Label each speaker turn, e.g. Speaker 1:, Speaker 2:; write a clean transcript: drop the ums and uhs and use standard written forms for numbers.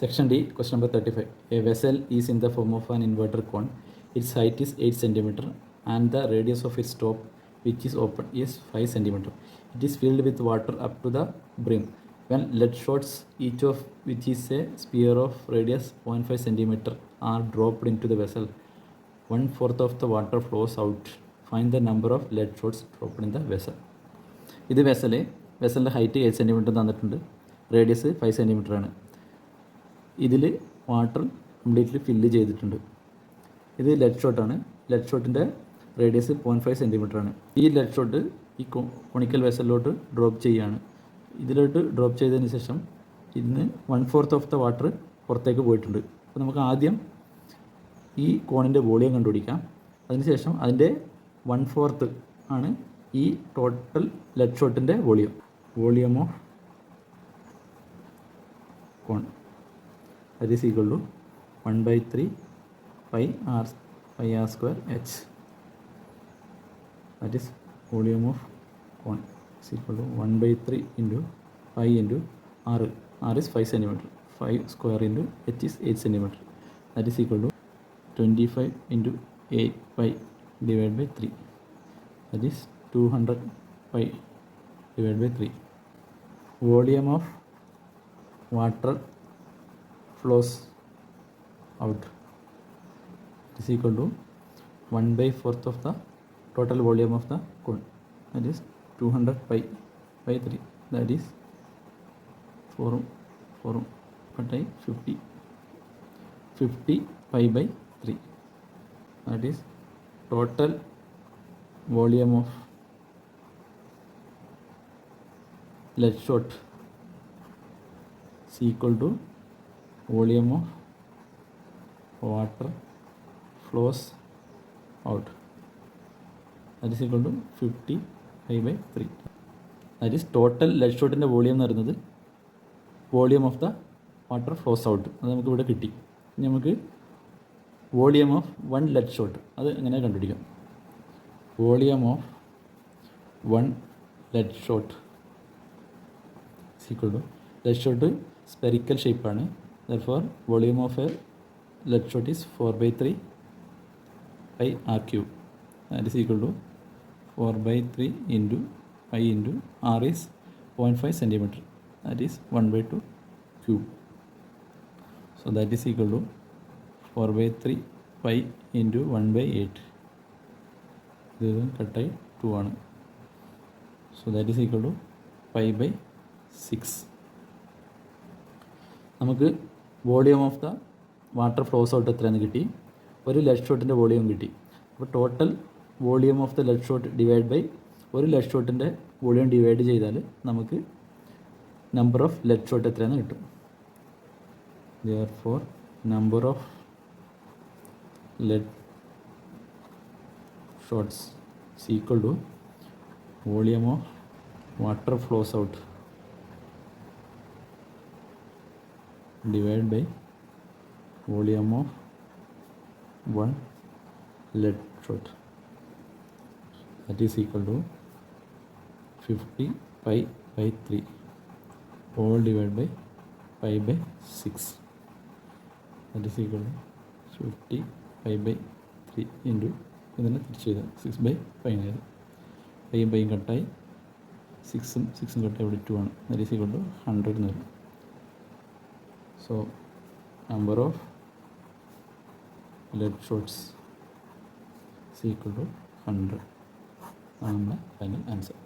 Speaker 1: Section D, question number 35. A vessel is in the form of an inverted cone. Its height is 8 cm and the radius of its top, which is open, is 5 cm. It is filled with water up to the brim. When lead shots, each of which is a sphere of radius 0.5 cm, are dropped into the vessel, 1/4 of the water flows out. Find the number of lead shots dropped in the vessel. ഇത് വെസലിൻ്റെ height 8 cm തന്നിട്ടുണ്ട്, radius 5 cm ആണ്. ഇതിൽ water completely fill ചെയ്തിട്ടുണ്ട്. ഇത് lead ഷോട്ടാണ്. Lead ഷോട്ടിൻ്റെ radius 0.5 cm ആണ്. ഈ lead shot ഈ കൊണിക്കൽ വെസലിലോട്ട് drop ചെയ്യുകയാണ്. ഇതിലോട്ട് ഡ്രോപ്പ് ചെയ്തതിന് ശേഷം ഇതിന് 1/4 ഓഫ് ദ വാട്ടർ പുറത്തേക്ക് പോയിട്ടുണ്ട്. അപ്പോൾ നമുക്ക് ആദ്യം ഈ കോണിൻ്റെ വോളിയം കണ്ടുപിടിക്കാം. അതിനുശേഷം അതിൻ്റെ 1/4 ആണ് ഈ ടോട്ടൽ ലെഡ് ഷോട്ടിൻ്റെ volume of cone. That is equal to 1/3 pi r square h. That is volume of cone is equal to 1/3 into pi into r. R is 5 cm. 5 square into h is 8 cm. That is equal to 25 into 8 pi divided by 3. That is 200 pi divided by 3. Volume of water flows out is equal to 1/4 of the total volume of the cone. That is 200 pi by 3. That is 4 pi 50 pi by 3. That is total volume of lead shot is equal to volume of water flows out. That is equal to 50 pi by 3. That is total lead shot in the volume എന്ന് പറയുന്നത് volume of the water flows out. അത് നമുക്ക് ഇവിടെ കിട്ടി. ഇനി നമുക്ക് volume of 1 lead shot അത് എങ്ങനെ കണ്ടുപിടിക്കാം. Volume of 1 lead shot equal to, lead shot spherical ഷേപ്പാണ്. Therefore, volume of a lead shot is 4/3 pi r cube. That is equal to 4/3 into pi into r is 0.5 cm. That is 1/2 cube. So that is equal to 4/3 pi into 1/8. ഇത് കട്ടായി 2 ആണ്. So that is equal to pi by 6. നമുക്ക് volume of the water flows out എത്രയെന്ന് കിട്ടി, ഒരു lead ഷോട്ടിൻ്റെ volume കിട്ടി. അപ്പോൾ total volume of the lead shot divide by ഒരു ലെഡ് ഷോട്ടിൻ്റെ വോളിയം ഡിവൈഡ് ചെയ്താൽ നമുക്ക് നമ്പർ ഓഫ് ലെഡ് ഷോട്ട് എത്രയെന്ന് കിട്ടും. Therefore, number of lead shots is equal to volume of water flows out divided by volume of 1 lead shot. That is equal to 50 pi by 3 all divided by pi by 6. That is equal to 50 pi by 3 into ഇതിനെ തിരിച്ച് ചെയ്താൽ 6/5 പൈയും പൈയും കട്ടായി 6 കട്ടായി ഇവിടെ 2 ആണ്. That is equal to 100 എന്ന് വരും. So number of lead shots is equal to 100. That's the final answer.